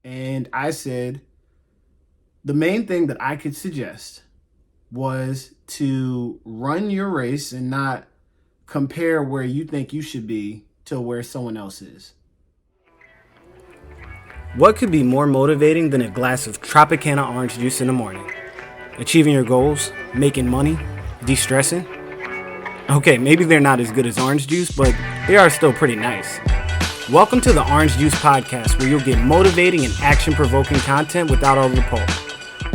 And I said the main thing that I could suggest was to run your race and not compare where you think you should be to where someone else is. What could be more motivating than a glass of Tropicana orange juice in the morning? Achieving your goals, making money, de-stressing? Okay, maybe they're not as good as orange juice, but they are still pretty nice. Welcome to the Orange Juice Podcast, where you'll get motivating and action-provoking content without all the pulp.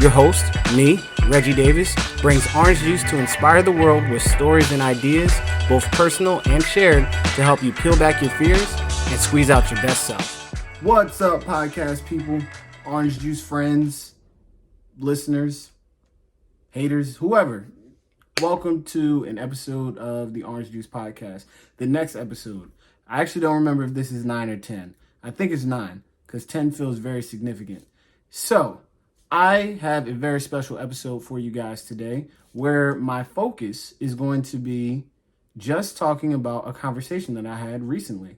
Your host, me, Reggie Davis, brings orange juice to inspire the world with stories and ideas, both personal and shared, to help you peel back your fears and squeeze out your best self. What's up, podcast people, orange juice friends, listeners, haters, whoever. Welcome to an episode of the Orange Juice Podcast. The next episode, I actually don't remember if this is 9 or 10. I think it's 9 because 10 feels very significant. So, I have a very special episode for you guys today where my focus is going to be just talking about a conversation that I had recently.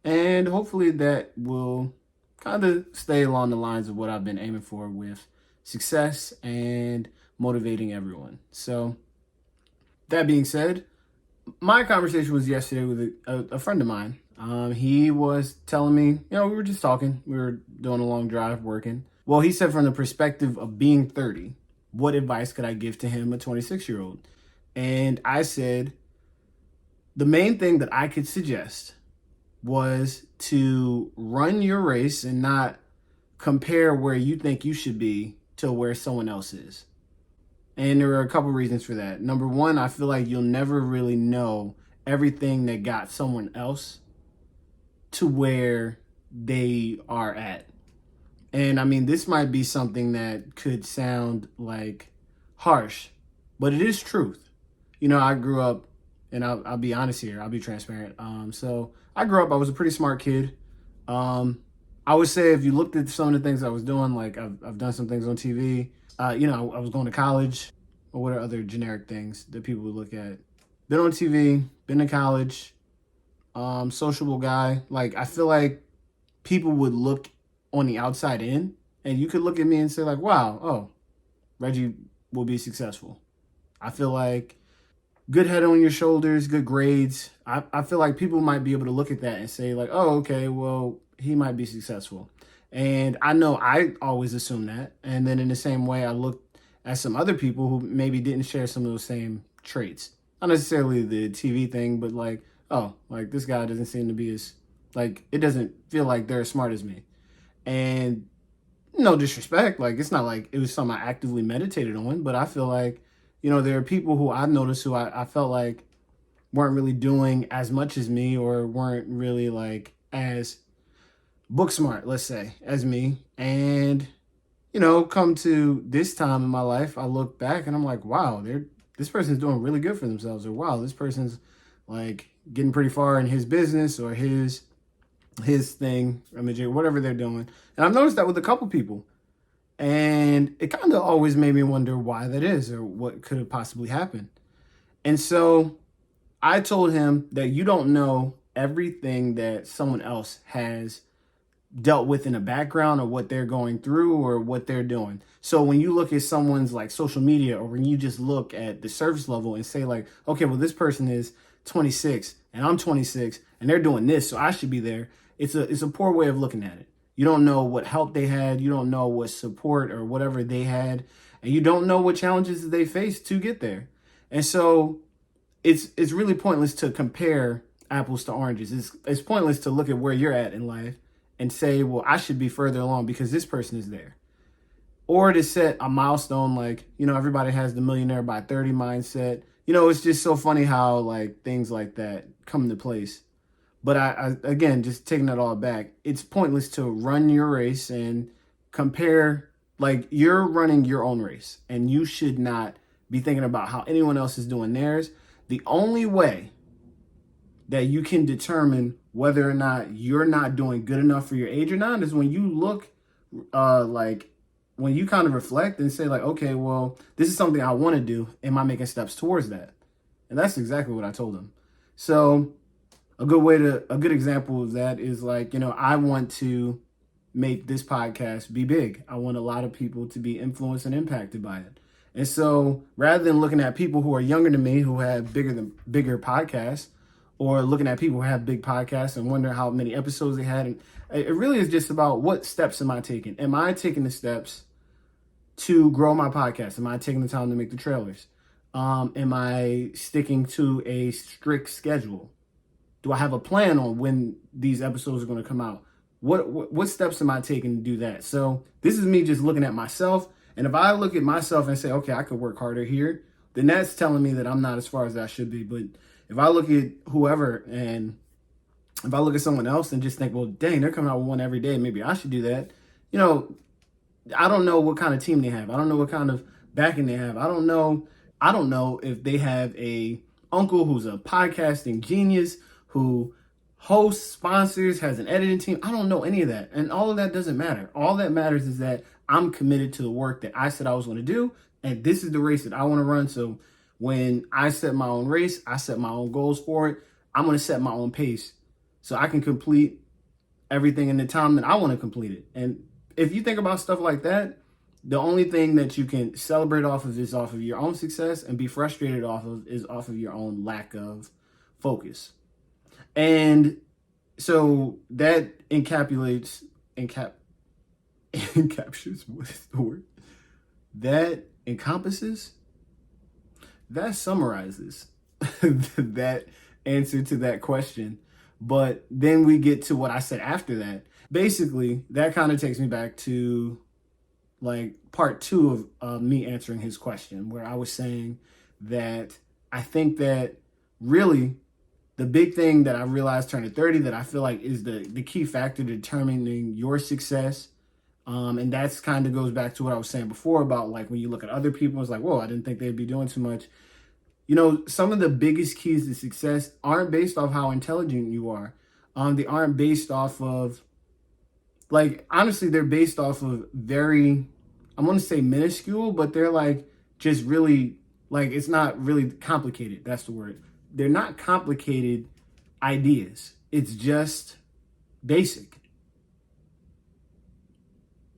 And hopefully that will kind of stay along the lines of what I've been aiming for with success and motivating everyone. So, that being said, my conversation was yesterday with a friend of mine. He was telling me, we were just talking. We were doing a long drive working. Well, he said from the perspective of being 30, what advice could I give to him, a 26-year-old? And I said, the main thing that I could suggest was to run your race and not compare where you think you should be to where someone else is. And there are a couple reasons for that. Number one, I feel like you'll never really know everything that got someone else to where they are at. And I mean, this might be something that could sound like harsh, but it is truth. I grew up, and I'll be honest here, I'll be transparent. So I grew up, I was a pretty smart kid. I would say if you looked at some of the things I was doing, like I've done some things on TV. I was going to college, or what are other generic things that people would look at? Been on TV, been to college, sociable guy. Like, I feel like people would look on the outside in, and you could look at me and say like, wow, Reggie will be successful. I feel like good head on your shoulders, good grades. I feel like people might be able to look at that and say like, oh, okay, well, he might be successful. And I know I always assume that. And then in the same way, I looked at some other people who maybe didn't share some of those same traits. Not necessarily the TV thing, but like, this guy doesn't seem to be as, it doesn't feel like they're as smart as me. And no disrespect, it's not like it was something I actively meditated on, but I feel like, there are people who I've noticed who I felt like weren't really doing as much as me or weren't really as book smart, let's say, as me. And, come to this time in my life, I look back and I'm like, wow, this person's doing really good for themselves. Or wow, this person's getting pretty far in his business or his thing, whatever they're doing. And I've noticed that with a couple people. And it kind of always made me wonder why that is or what could have possibly happened. And so I told him that you don't know everything that someone else has dealt with in the background or what they're going through or what they're doing. So when you look at someone's social media or when you just look at the surface level and say okay, well, this person is 26 and I'm 26 and they're doing this, so I should be there. It's a poor way of looking at it. You don't know what help they had. You don't know what support or whatever they had. And you don't know what challenges they faced to get there. And so it's really pointless to compare apples to oranges. It's pointless to look at where you're at in life and say, well, I should be further along because this person is there. Or to set a milestone everybody has the millionaire by 30 mindset. It's just so funny how things like that come into place. But I again, just taking that all back, it's pointless to run your race and compare, you're running your own race and you should not be thinking about how anyone else is doing theirs. The only way that you can determine whether or not you're not doing good enough for your age or not is when you look, when you kind of reflect and say okay, well, this is something I want to do. Am I making steps towards that? And that's exactly what I told him. So a good example of that is I want to make this podcast be big. I want a lot of people to be influenced and impacted by it. And so rather than looking at people who are younger than me who have bigger podcasts, or looking at people who have big podcasts and wondering how many episodes they had, and it really is just about what steps am I taking? Am I taking the steps to grow my podcast? Am I taking the time to make the trailers? Am I sticking to a strict schedule? Do I have a plan on when these episodes are going to come out? What steps am I taking to do that? So this is me just looking at myself. And if I look at myself and say, okay, I could work harder here, then that's telling me that I'm not as far as I should be. But if I look at whoever, and if I look at someone else and just think, well, dang, they're coming out with one every day, maybe I should do that. You know, I don't know what kind of team they have. I don't know what kind of backing they have. I don't know if they have a uncle who's a podcasting genius who hosts, sponsors, has an editing team. I don't know any of that. And all of that doesn't matter. All that matters is that I'm committed to the work that I said I was going to do. And this is the race that I want to run. So when I set my own race, I set my own goals for it. I'm going to set my own pace so I can complete everything in the time that I want to complete it. And if you think about stuff like that, the only thing that you can celebrate off of is off of your own success, and be frustrated off of is off of your own lack of focus. And so that encapsulates, what is the word? That encompasses, that summarizes that answer to that question. But then we get to what I said after that. Basically, that kind of takes me back to like part 2 of me answering his question, where I was saying that I think that really the big thing that I realized turning 30 that I feel like is the key factor determining your success. And that's kind of goes back to what I was saying before about like when you look at other people, it's like, whoa, I didn't think they'd be doing too much. You know, some of the biggest keys to success aren't based off how intelligent you are. They aren't based off of, like, honestly, they're based off of very, I want to say minuscule, but they're like just really, like, it's not really complicated. That's the word. They're not complicated ideas. It's just basic.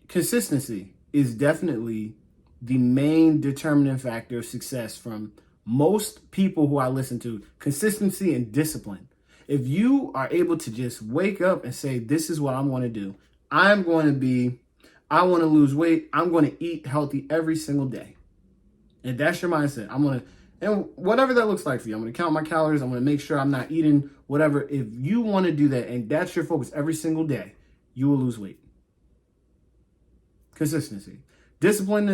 Consistency is definitely the main determining factor of success from most people who I listen to. Consistency and discipline. If you are able to just wake up and say, this is what I'm going to do. I want to lose weight. I'm going to eat healthy every single day. And that's your mindset. And whatever that looks like for you, I'm going to count my calories. I'm going to make sure I'm not eating whatever. If you want to do that and that's your focus every single day, you will lose weight. Consistency. Discipline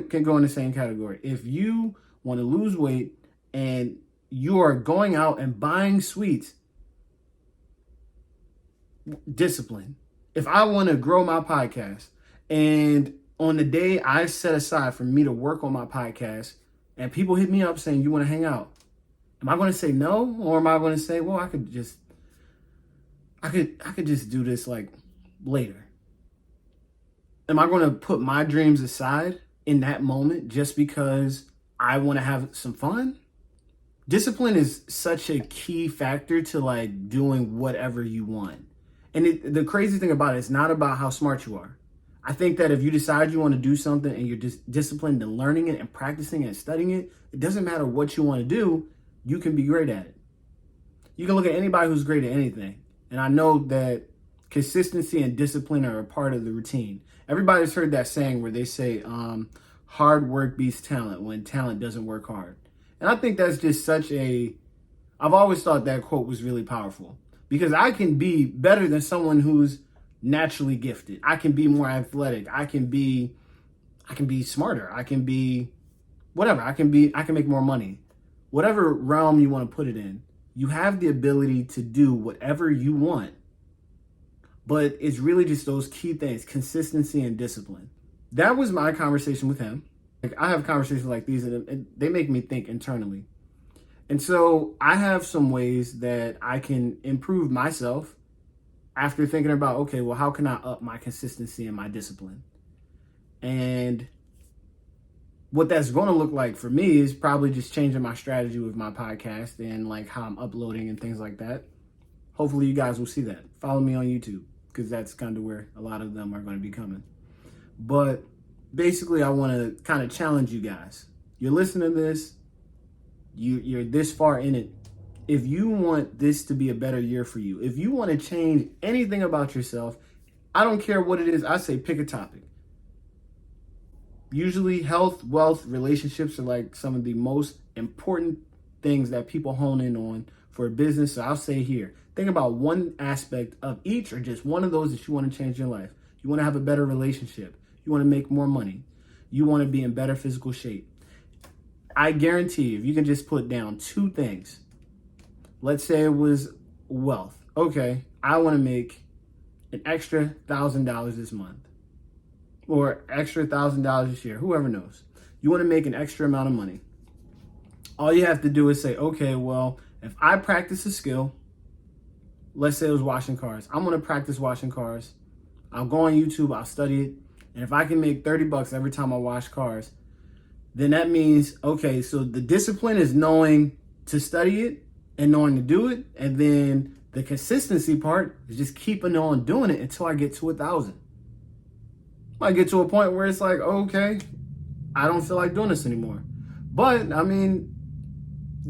can go in the same category. If you want to lose weight and you are going out and buying sweets, discipline. If I want to grow my podcast and on the day I set aside for me to work on my podcast and people hit me up saying, you want to hang out? Am I going to say no? Or am I going to say, well, I could just do this like later? Am I going to put my dreams aside in that moment just because I want to have some fun? Discipline is such a key factor to like doing whatever you want. And the crazy thing about it, it's not about how smart you are. I think that if you decide you want to do something and you're just disciplined in learning it and practicing it and studying it, it doesn't matter what you want to do, you can be great at it. You can look at anybody who's great at anything. And I know that consistency and discipline are a part of the routine. Everybody's heard that saying where they say hard work beats talent when talent doesn't work hard. And I think that's just I've always thought that quote was really powerful. Because I can be better than someone who's naturally gifted. I can be more athletic. I can be smarter. I can be whatever. I can make more money. Whatever realm you want to put it in, you have the ability to do whatever you want. But it's really just those key things, consistency and discipline. That was my conversation with him. Like, I have conversations like these and they make me think internally. And so I have some ways that I can improve myself after thinking about, okay, well, how can I up my consistency and my discipline? And what that's going to look like for me is probably just changing my strategy with my podcast and like how I'm uploading and things like that. Hopefully you guys will see that. Follow me on YouTube. because that's kind of where a lot of them are going to be coming. But basically, I want to kind of challenge you guys. You're listening to this, you're this far in it. If you want this to be a better year for you, if you want to change anything about yourself, I don't care what it is, I say pick a topic. Usually health, wealth, relationships are like some of the most important things that people hone in on for a business. So I'll say here, think about one aspect of each or just one of those that you want to change in your life. You want to have a better relationship. You want to make more money. You want to be in better physical shape. I guarantee you, if you can just put down 2 things, let's say it was wealth. Okay, I want to make an extra $1,000 this month or extra $1,000 this year, whoever knows. You want to make an extra amount of money. All you have to do is say, okay, well, if I practice a skill, let's say it was washing cars. I'm going to practice washing cars. I'll go on YouTube, I'll study it. And if I can make $30 every time I wash cars, then that means, okay, so the discipline is knowing to study it and knowing to do it. And then the consistency part is just keeping on doing it until I get to 1,000. I get to a point where it's like, okay, I don't feel like doing this anymore. But I mean,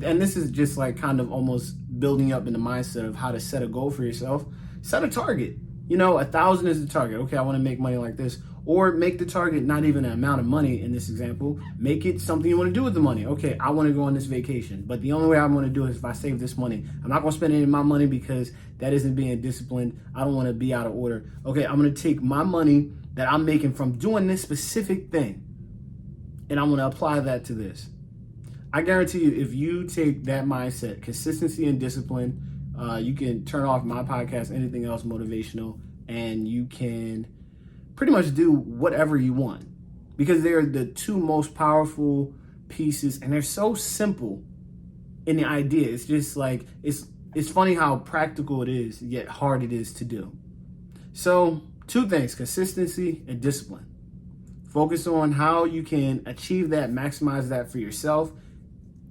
and this is just like kind of almost building up in the mindset of how to set a goal for yourself. Set a target. 1,000 is the target. Okay, I want to make money like this. Or make the target not even an amount of money in this example. Make it something you want to do with the money. Okay, I want to go on this vacation, but the only way I'm going to do it is if I save this money. I'm not going to spend any of my money because that isn't being disciplined. I don't want to be out of order. Okay, I'm going to take my money that I'm making from doing this specific thing, and I'm going to apply that to this. I guarantee you, if you take that mindset, consistency and discipline, you can turn off my podcast, anything else motivational, and you can pretty much do whatever you want, because they're the 2 most powerful pieces, and they're so simple in the idea. It's just like, it's funny how practical it is, yet hard it is to do. So 2 things, consistency and discipline. Focus on how you can achieve that, maximize that for yourself.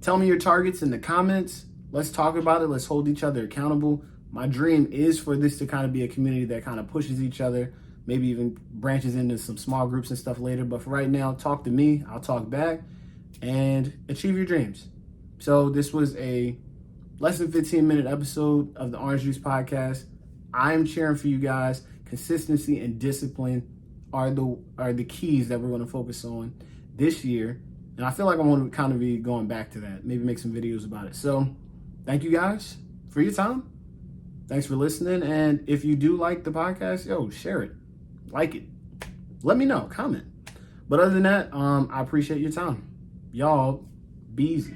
Tell me your targets in the comments. Let's talk about it. Let's hold each other accountable. My dream is for this to kind of be a community that kind of pushes each other, maybe even branches into some small groups and stuff later. But for right now, talk to me. I'll talk back and achieve your dreams. So this was a less than 15-minute episode of the Orange Juice Podcast. I'm cheering for you guys. Consistency and discipline are the keys that we're going to focus on this year. And I feel like I'm going to kind of be going back to that, maybe make some videos about it. So thank you guys for your time. Thanks for listening. And if you do like the podcast, share it, like it, let me know, comment. But other than that, I appreciate your time. Y'all be easy.